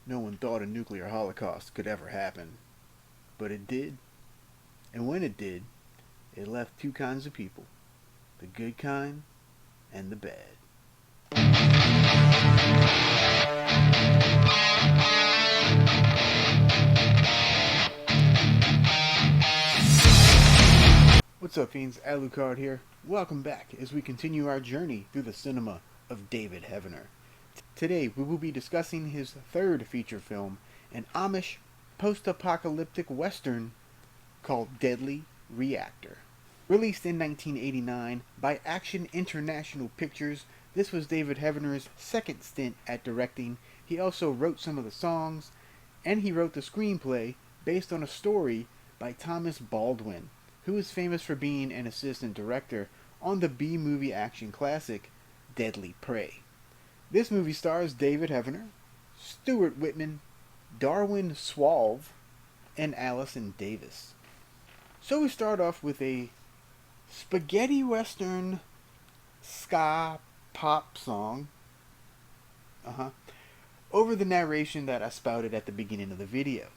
No one thought a nuclear holocaust could ever happen, but it did. And when it did, it left two kinds of people, the good kind and the bad. What's up, fiends? Alucard here. Welcome back as we continue our journey through the cinema of David Heavener. Today we will be discussing his third feature film, an Amish post-apocalyptic western called Deadly Reactor. Released in 1989 by Action International Pictures, this was David Heavener's second stint at directing. He also wrote some of the songs, and he wrote the screenplay based on a story by Thomas Baldwin, who is famous for being an assistant director on the B-movie action classic Deadly Prey. This movie stars David Heavener, Stuart Whitman, Darwin Swalve, and Allison Davis. So we start off with a spaghetti western ska pop song over the narration that I spouted at the beginning of the video.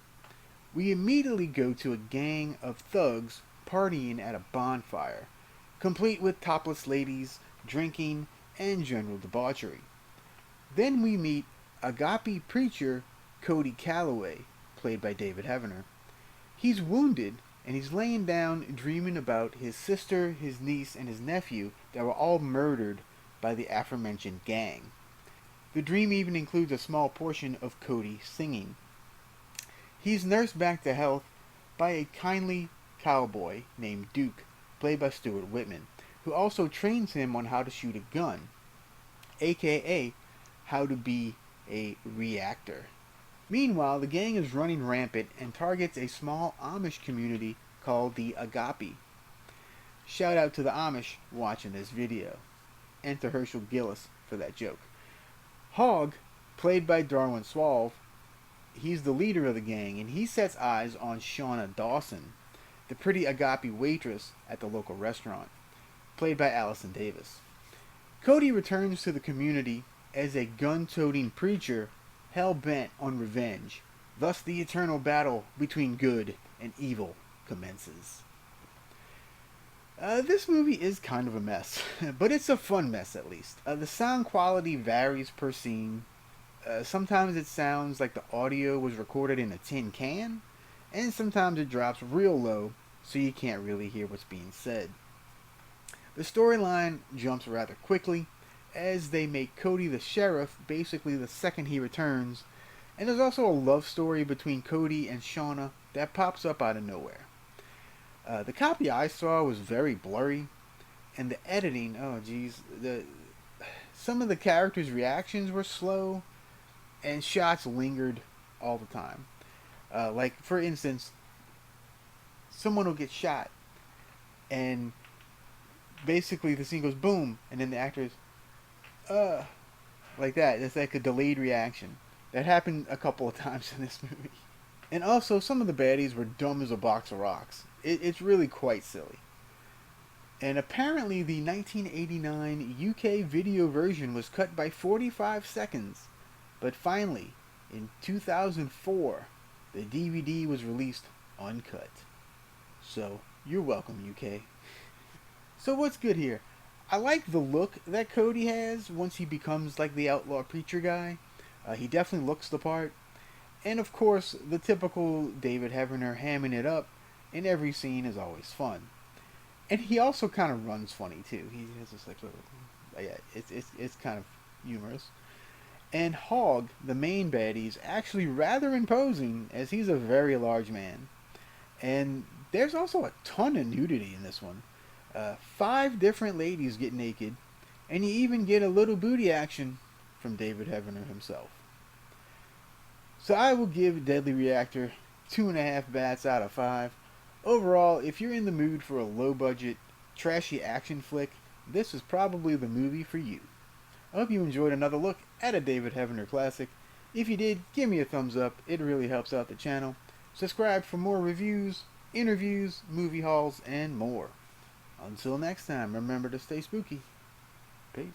We immediately go to a gang of thugs partying at a bonfire, complete with topless ladies, drinking, and general debauchery. Then we meet agape preacher Cody Calloway, played by David Heavener. He's wounded and he's laying down dreaming about his sister, his niece, and his nephew that were all murdered by the aforementioned gang. The dream even includes a small portion of Cody singing. He's nursed back to health by a kindly cowboy named Duke, played by Stuart Whitman, who also trains him on how to shoot a gun, aka how to be a reactor. Meanwhile, the gang is running rampant and targets a small Amish community called the Agape. Shout out to the Amish watching this video, and to Herschel Gillis for that joke. Hogg, played by Darwin Swalve, he's the leader of the gang, and he sets eyes on Shauna Dawson, the pretty Agape waitress at the local restaurant, played by Allison Davis. Cody returns to the community as a gun-toting preacher hell-bent on revenge. Thus the eternal battle between good and evil commences. This movie is kind of a mess, but it's a fun mess at least. The sound quality varies per scene. Sometimes it sounds like the audio was recorded in a tin can, and sometimes it drops real low so you can't really hear what's being said. The storyline jumps rather quickly, as they make Cody the sheriff basically the second he returns, and there's also a love story between Cody and Shauna that pops up out of nowhere. The copy I saw was very blurry, and the editing, some of the characters' reactions were slow, and shots lingered all the time. Like, for instance, someone will get shot, and basically the scene goes boom, and then the actors, like that. It's like a delayed reaction. That happened a couple of times in this movie. And also, some of the baddies were dumb as a box of rocks. It's really quite silly. And apparently, the 1989 UK video version was cut by 45 seconds. But finally, in 2004, the DVD was released uncut. So, you're welcome, UK. So what's good here? I like the look that Cody has once he becomes like the outlaw preacher guy. He definitely looks the part. And of course, the typical David Heavener hamming it up in every scene is always fun. And he also kind of runs funny too. He has this like little, yeah, it's kind of humorous. And Hogg, the main baddie, is actually rather imposing as he's a very large man. And there's also a ton of nudity in this one. 5 different ladies get naked, and you even get a little booty action from David Heavener himself. So I will give Deadly Reactor 2.5 bats out of 5. Overall, if you're in the mood for a low-budget, trashy action flick, this is probably the movie for you. I hope you enjoyed another look at a David Heavener classic. If you did, give me a thumbs up. It really helps out the channel. Subscribe for more reviews, interviews, movie hauls, and more. Until next time, remember to stay spooky. Peace.